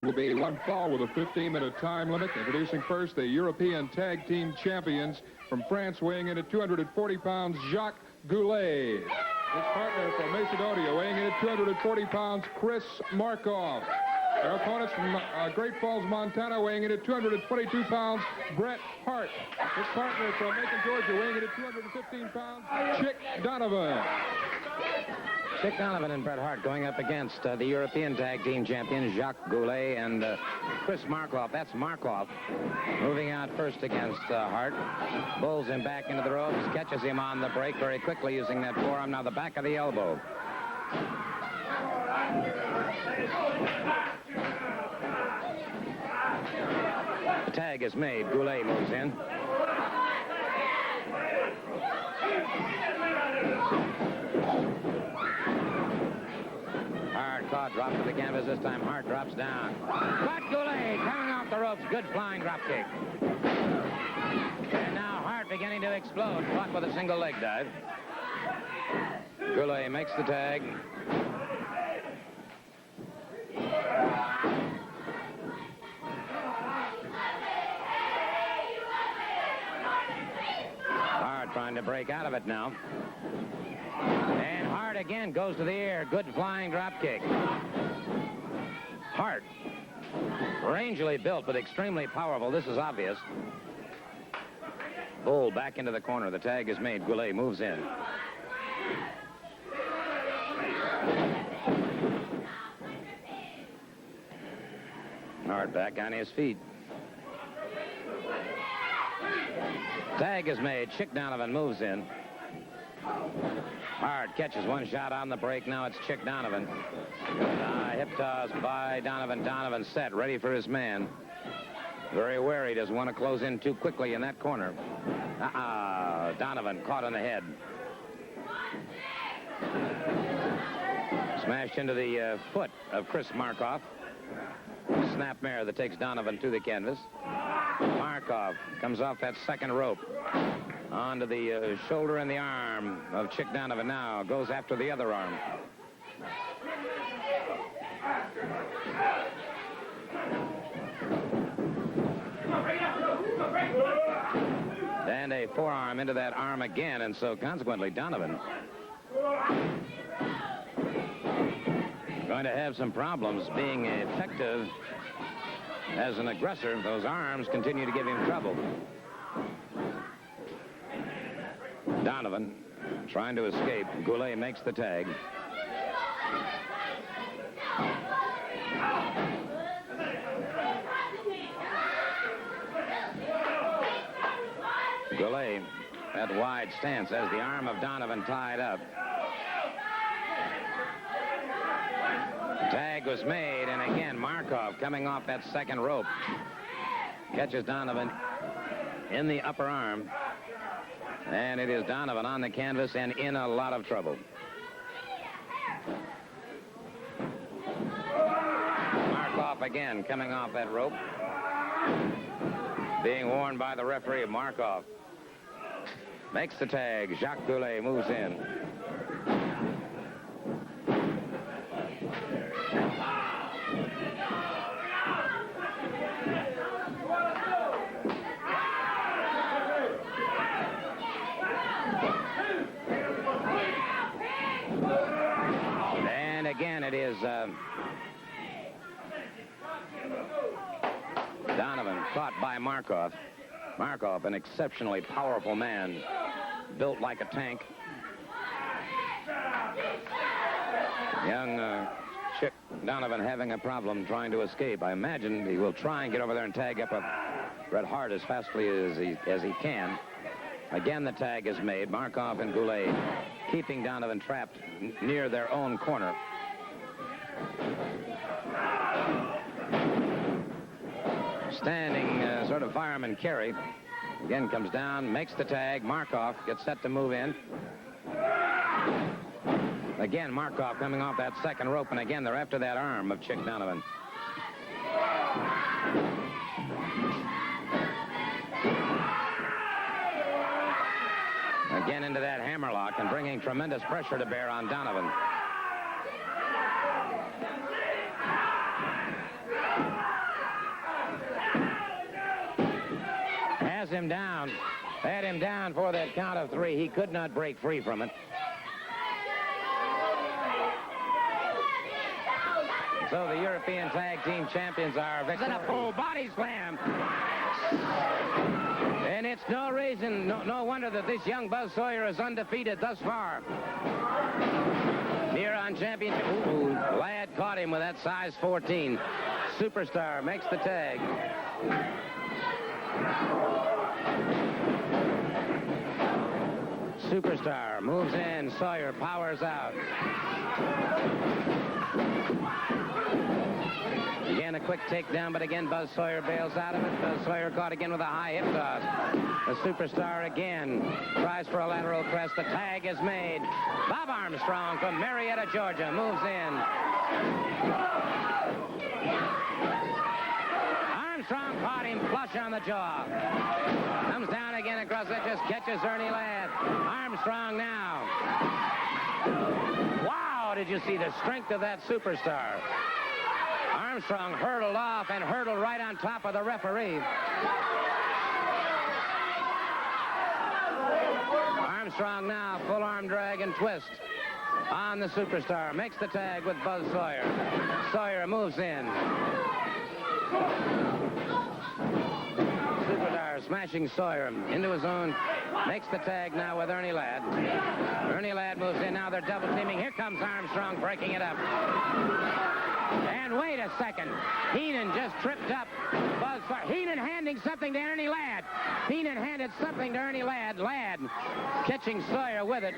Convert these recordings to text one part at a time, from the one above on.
will be one fall with a 15-minute time limit. Introducing first the European Tag Team Champions from France, weighing in at 240 pounds, Jacques Goulet. His partner from Macedonia, weighing in at 240 pounds, Chris Markoff. Their opponents from Great Falls, Montana, weighing in at 222 pounds, BRET. His partner from Macon, Georgia, weighing in at 215 pounds, Chick Donovan. Chick Donovan and BRET going up against the European Tag Team Champions, Jacques Goulet and Chris Markoff. That's Markoff moving out first against HART. Pulls him back into the ropes, catches him on the break very quickly using that forearm. Now the back of the elbow. The tag is made. Goulet moves in. HART caught, drops to the canvas. This time HART drops down. But Goulet coming off the ropes. Good flying drop kick. And now HART beginning to explode. Caught with a single leg dive. Goulet makes the tag. HART trying to break out of it now. And HART again goes to the air. Good flying drop kick. HART, rangily built but extremely powerful. This is obvious. Bull back into the corner. The tag is made. Goulet moves in. HART back on his feet. Tag is made. Chick Donovan moves in. HART catches one shot on the break. Now it's Chick Donovan. Hip toss by Donovan. Donovan set, ready for his man. Very wary. Doesn't want to close in too quickly in that corner. Donovan caught on the head. Smashed into the foot of Chris Markoff. Snapmare that takes Donovan to the canvas. Markoff comes off that second rope onto the shoulder and the arm of Chick Donovan. Now goes after the other arm. And a forearm into that arm again, and so consequently Donovan going to have some problems being effective as an aggressor. Those arms continue to give him trouble. Donovan trying to escape. Goulet makes the tag. Goulet at wide stance as the arm of Donovan tied up. Tag was made, and again Markoff coming off that second rope catches Donovan in the upper arm, and it is Donovan on the canvas and in a lot of trouble. Markoff again coming off that rope, being warned by the referee. Markoff makes the tag. Jacques Goulet moves in. Again, it is Donovan caught by Markoff. Markoff, an exceptionally powerful man, built like a tank. Young Chick Donovan having a problem trying to escape. I imagine he will try and get over there and tag up BRET Hart as fastly as he can. Again, the tag is made. Markoff and Goulet keeping Donovan trapped near their own corner. Standing sort of fireman carry. Again comes down, makes the tag. Markoff gets set to move in. Again, Markoff coming off that second rope, and again they're after that arm of Chick Donovan. Again into that hammerlock and bringing tremendous pressure to bear on Donovan. has him down. Had him down for that count of 3. He could not break free from it. So the European Tag Team Champions are victorious. And a full body slam. And it's no reason, no wonder that this young Buzz Sawyer is undefeated thus far. Here on championship. Ooh, Ladd caught him with that size 14. Superstar makes the tag. Superstar moves in. Sawyer powers out. Again, a quick takedown, but again, Buzz Sawyer bails out of it. Buzz Sawyer caught again with a high hip toss. The Superstar again tries for a lateral crest. The tag is made. Bob Armstrong from Marietta, Georgia, moves in. Armstrong caught him flush on the jaw. Comes down again across it, just catches Ernie Ladd. Armstrong now. Wow, did you see the strength of that Superstar? Armstrong hurdled off and hurdled right on top of the referee. Armstrong now, full arm drag and twist on the Superstar. Makes the tag with Buzz Sawyer. Sawyer moves in. Superstar smashing Sawyer into his own. Makes the tag now with Ernie Ladd. Ernie Ladd moves in. Now they're double teaming. Here comes Armstrong breaking it up. And wait a second. Heenan just tripped up Buzz Sawyer. Heenan handing something to Ernie Ladd. Heenan handed something to Ernie Ladd. Ladd catching Sawyer with it.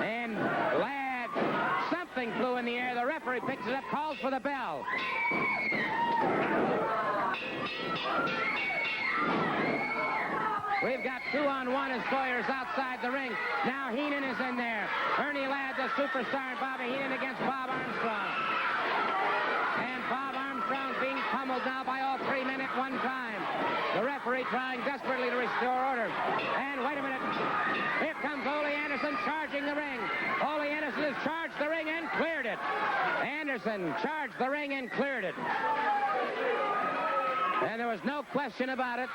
And Ladd, something flew in the air. The referee picks it up, calls for the bell. We've got 2-on-1 as Sawyer's outside the ring. Now Heenan is in there. Ernie Ladd, the Superstar, and Bobby Heenan against Bob Armstrong. And Bob Armstrong's being pummeled now by all 3 men at one time. The referee trying desperately to restore order. And wait a minute. Here comes Ole Anderson charging the ring. Ole Anderson has charged the ring and cleared it. Anderson charged the ring and cleared it. And there was no question about it.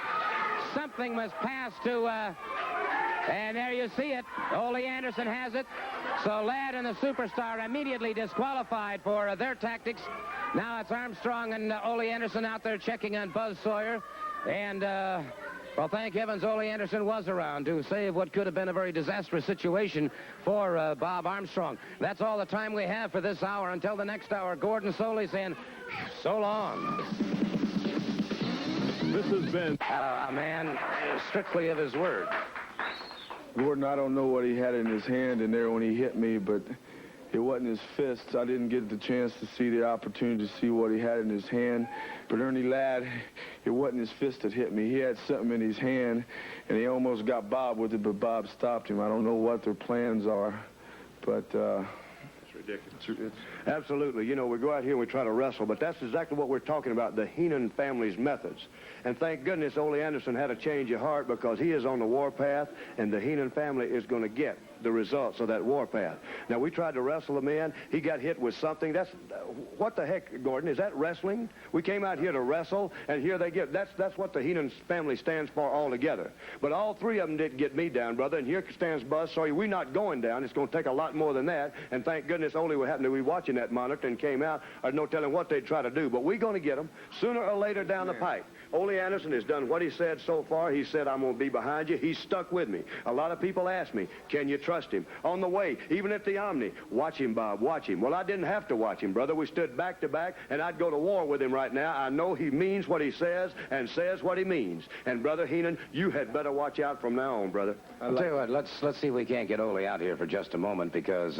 Something was passed to, and there you see it. Ole Anderson has it. So Ladd and the Superstar immediately disqualified for their tactics. Now it's Armstrong and Ole Anderson out there checking on Buzz Sawyer. And, well, thank heavens Ole Anderson was around to save what could have been a very disastrous situation for Bob Armstrong. That's all the time we have for this hour. Until the next hour, Gordon Soley saying, so long. This has been a man strictly of his word. Gordon, I don't know what he had in his hand in there when he hit me, but it wasn't his fists. I didn't get the chance to see the opportunity to see what he had in his hand. But Ernie Ladd, it wasn't his fist that hit me. He had something in his hand, and he almost got Bob with it, but Bob stopped him. I don't know what their plans are, but... It's ridiculous. Absolutely. You know, we go out here and we try to wrestle, but that's exactly what we're talking about, the Heenan family's methods. And thank goodness Ole Anderson had a change of heart, because he is on the warpath, and the Heenan family is going to get the results of that warpath. Now, we tried to wrestle him in. He got hit with something. That's what the heck, Gordon? Is that wrestling? We came out here to wrestle, and here they get. That's what the Heenan family stands for altogether. But all 3 of them didn't get me down, brother, and here stands Buzz Sawyer. We're not going down. It's going to take a lot more than that, and thank goodness Ole would happen to be watching that monitor and came out. There's no telling what they'd try to do, but we're going to get them sooner or later down the pike. Ole Anderson has done what he said so far. He said, I'm going to be behind you. He's stuck with me. A lot of people ask me, can you trust him? On the way, even at the Omni, watch him, Bob, watch him. Well, I didn't have to watch him, brother. We stood back to back, and I'd go to war with him right now. I know he means what he says and says what he means. And, Brother Heenan, you had better watch out from now on, brother. I'll tell you what, let's see if we can't get Ole out here for just a moment, because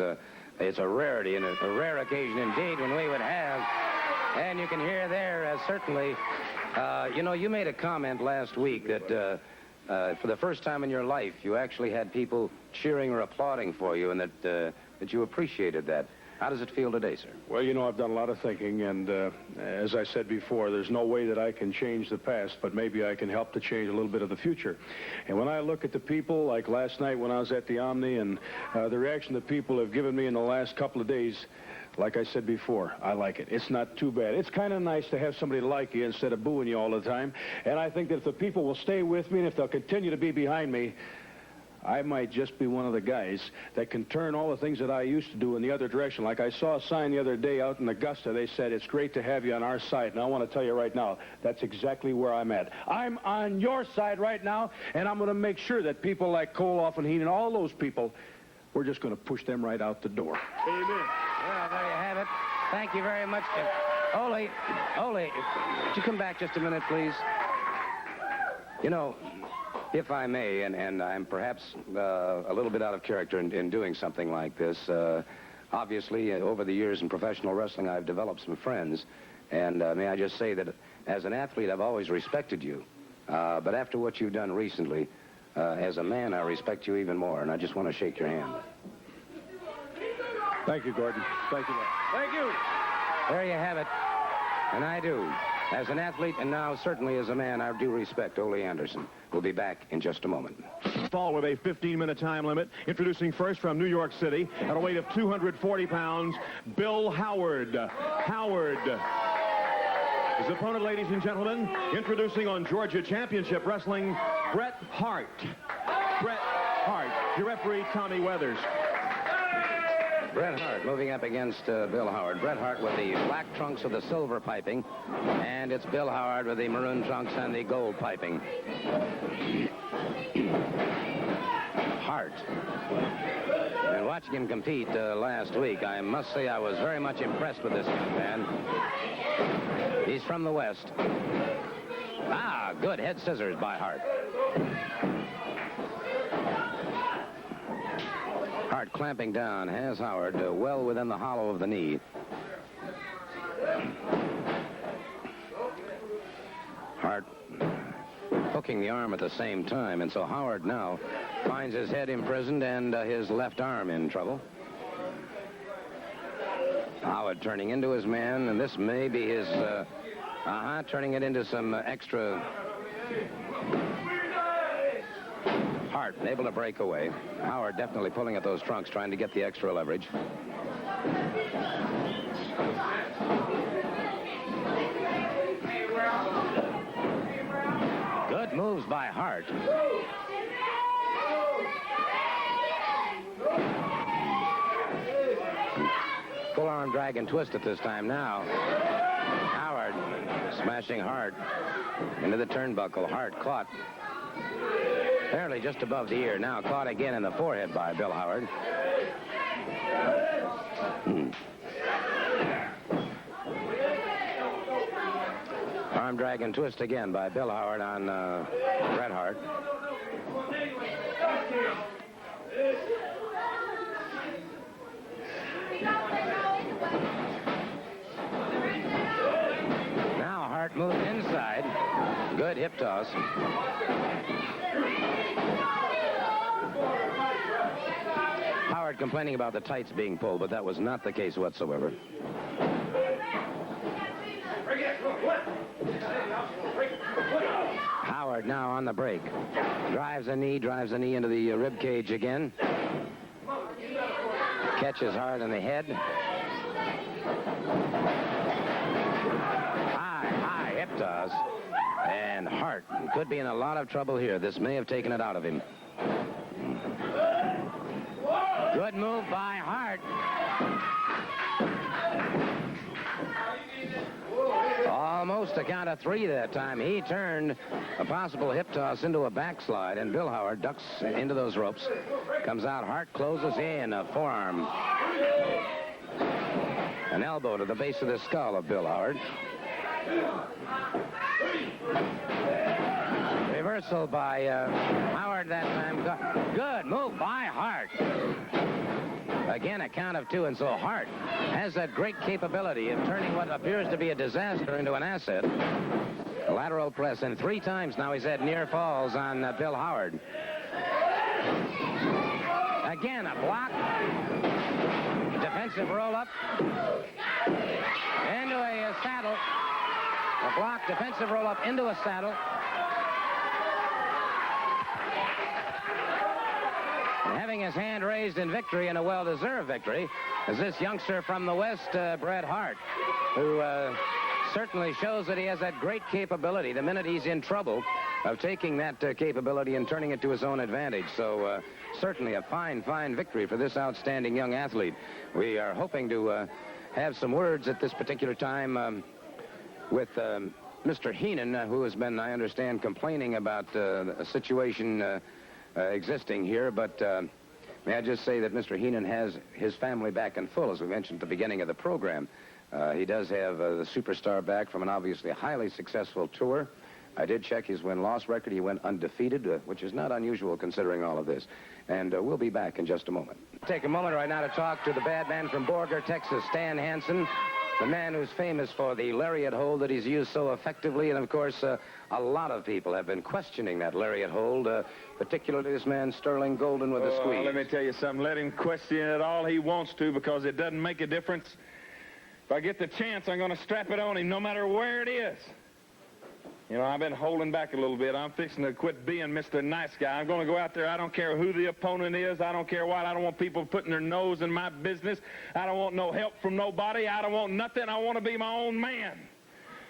it's a rarity and a rare occasion indeed when we would have. And you can hear there, certainly, you know, you made a comment last week that for the first time in your life, you actually had people cheering or applauding for you, and that you appreciated that. How does it feel today, sir? Well, you know, I've done a lot of thinking, and as I said before, there's no way that I can change the past, but maybe I can help to change a little bit of the future. And when I look at the people, like last night when I was at the Omni, and the reaction that people have given me in the last couple of days, like I said before, I like it. It's not too bad. It's kind of nice to have somebody like you instead of booing you all the time. And I think that if the people will stay with me and if they'll continue to be behind me, I might just be one of the guys that can turn all the things that I used to do in the other direction. Like I saw a sign the other day out in Augusta. They said, it's great to have you on our side. And I want to tell you right now, that's exactly where I'm at. I'm on your side right now, and I'm going to make sure that people like Koloff and Heenan, all those people, we're just going to push them right out the door. Amen. Well, there you have it. Thank you very much. Ole, would you come back just a minute, please? You know, if I may, and I'm perhaps a little bit out of character in doing something like this, obviously, over the years in professional wrestling, I've developed some friends, and may I just say that as an athlete, I've always respected you. But after what you've done recently, as a man, I respect you even more, and I just want to shake your hand. Thank you, Gordon. Thank you. Thank you. There you have it. And I do. As an athlete, and now certainly as a man, I do respect Ole Anderson. We'll be back in just a moment. Fall with a 15-minute time limit. Introducing first from New York City at a weight of 240 pounds, Bill Howard. His opponent, ladies and gentlemen, introducing on Georgia Championship Wrestling, BRET HART. BRET HART. Your referee, Tommy Weathers. BRET HART moving up against Bill Howard. BRET HART with the black trunks with the silver piping, and it's Bill Howard with the maroon trunks and the gold piping. Hart. And watching him compete last week, I must say I was very much impressed with this young man. He's from the West. Ah, good head scissors by Hart. Hart clamping down has Howard well within the hollow of the knee. Hart hooking the arm at the same time, and so Howard now finds his head imprisoned and his left arm in trouble. Howard turning into his man, and this may be his, turning it into some extra. Hart able to break away. Howard definitely pulling at those trunks, trying to get the extra leverage. Good moves by Hart. Full arm drag and twist at this time now. Howard smashing Hart into the turnbuckle. Hart caught barely just above the ear. Now caught again in the forehead by Bill Howard. Arm drag and twist again by Bill Howard on BRET HART. Now Hart moves inside. Good hip toss. Howard complaining about the tights being pulled, but that was not the case whatsoever. Howard now on the break. Drives a knee into the rib cage again. Catches hard on the head. High hip toss. And Hart could be in a lot of trouble here. This may have taken it out of him. Good move by Hart. Almost a count of three that time. He turned a possible hip toss into a backslide, and Bill Howard ducks into those ropes. Comes out. Hart closes in a forearm. An elbow to the base of the skull of Bill Howard. Reversal by Howard that time. Good move by Hart. Again, a count of two, and so Hart has that great capability of turning what appears to be a disaster into an asset. A lateral press, and three times now he's had near falls on Bill Howard. Again, a block. Defensive roll-up. Into a saddle. A block, defensive roll-up into a saddle. Having his hand raised in victory, and a well-deserved victory, is this youngster from the West, BRET HART, who certainly shows that he has that great capability the minute he's in trouble of taking that capability and turning it to his own advantage. So certainly a fine, fine victory for this outstanding young athlete. We are hoping to have some words at this particular time with Mr. Heenan, who has been, I understand, complaining about a situation existing here, but may I just say that Mr. Heenan has his family back in full, as we mentioned at the beginning of the program. He does have the superstar back from an obviously highly successful tour. I did check his win-loss record. He went undefeated, which is not unusual considering all of this. And we'll be back in just a moment. Take a moment right now to talk to the bad man from Borger, Texas, Stan Hansen, the man who's famous for the lariat hold that he's used so effectively. And, of course, a lot of people have been questioning that lariat hold, particularly this man, Sterling Golden, with a squeeze. Let me tell you something. Let him question it all he wants to, because it doesn't make a difference. If I get the chance, I'm going to strap it on him no matter where it is. You know, I've been holding back a little bit. I'm fixing to quit being Mr. Nice Guy. I'm going to go out there. I don't care who the opponent is. I don't care what. I don't want people putting their nose in my business. I don't want no help from nobody. I don't want nothing. I want to be my own man.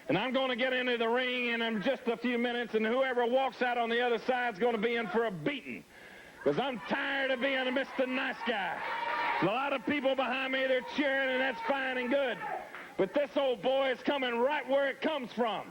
And I'm going to get into the ring in just a few minutes, and whoever walks out on the other side is going to be in for a beating. Because I'm tired of being a Mr. Nice Guy. There's a lot of people behind me, they're cheering, and that's fine and good. But this old boy is coming right where it comes from.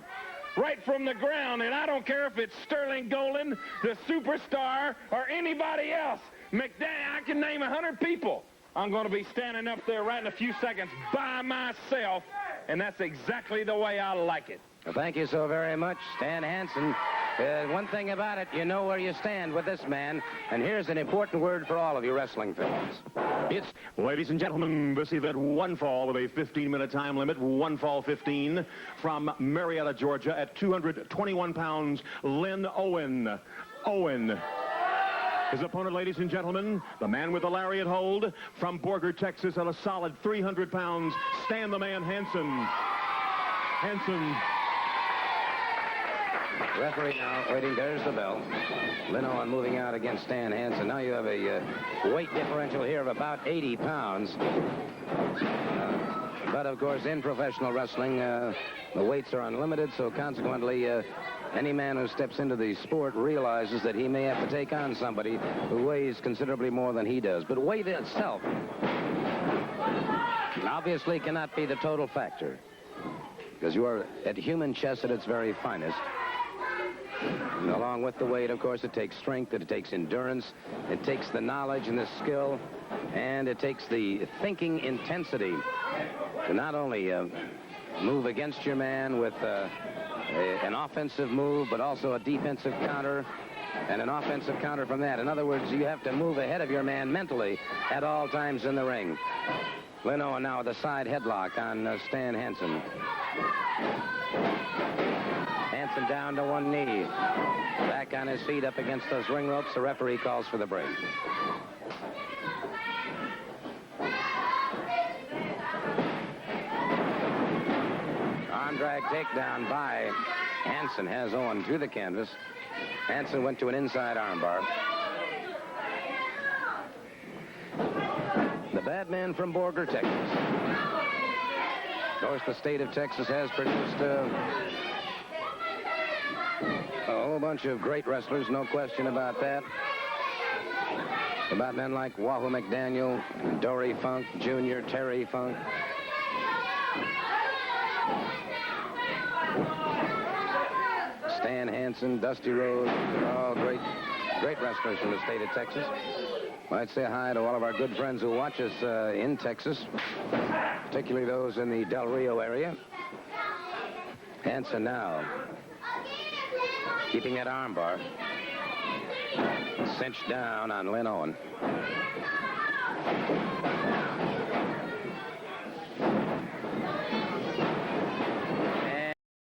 Right from the ground, and I don't care if it's Sterling Golden, the superstar, or anybody else. I can name 100 people. I'm going to be standing up there right in a few seconds by myself, and that's exactly the way I like it. Well, thank you so very much, Stan Hansen. One thing about it, you know where you stand with this man, and here's an important word for all of you wrestling fans. It's, ladies and gentlemen, this event, one fall with a 15-minute time limit, one fall 15, from Marietta, Georgia, at 221 pounds, Lynn Owen. Owen. His opponent, ladies and gentlemen, the man with the lariat hold, from Borger, Texas, at a solid 300 pounds, Stan the Man Hansen. Hansen. Referee now waiting. There's the bell. Lynn Owen moving out against Stan Hansen. Now you have a weight differential here of about 80 pounds. But, of course, in professional wrestling, the weights are unlimited, so consequently, any man who steps into the sport realizes that he may have to take on somebody who weighs considerably more than he does. But weight itself obviously cannot be the total factor, because you are at human chess at its very finest. And along with the weight, of course, it takes strength, it takes endurance, it takes the knowledge and the skill, and it takes the thinking intensity to not only move against your man with an offensive move, but also a defensive counter and an offensive counter from that. In other words, you have to move ahead of your man mentally at all times in the ring. Lynn Owen now with a side headlock on Stan Hansen. Hansen down to one knee. Back on his feet up against those ring ropes. The referee calls for the break. Arm drag takedown by Hansen has Owen to the canvas. Hansen went to an inside armbar. The bad man from Borger, Texas. Of course, the state of Texas has produced a whole bunch of great wrestlers, no question about that. About men like Wahoo McDaniel, Dory Funk Jr., Terry Funk. Stan Hansen, Dusty Rhodes, all great wrestlers from the state of Texas. I'd say hi to all of our good friends who watch us in Texas, particularly those in the Del Rio area. Hansen now keeping that armbar. Cinched down on Lynn Owen.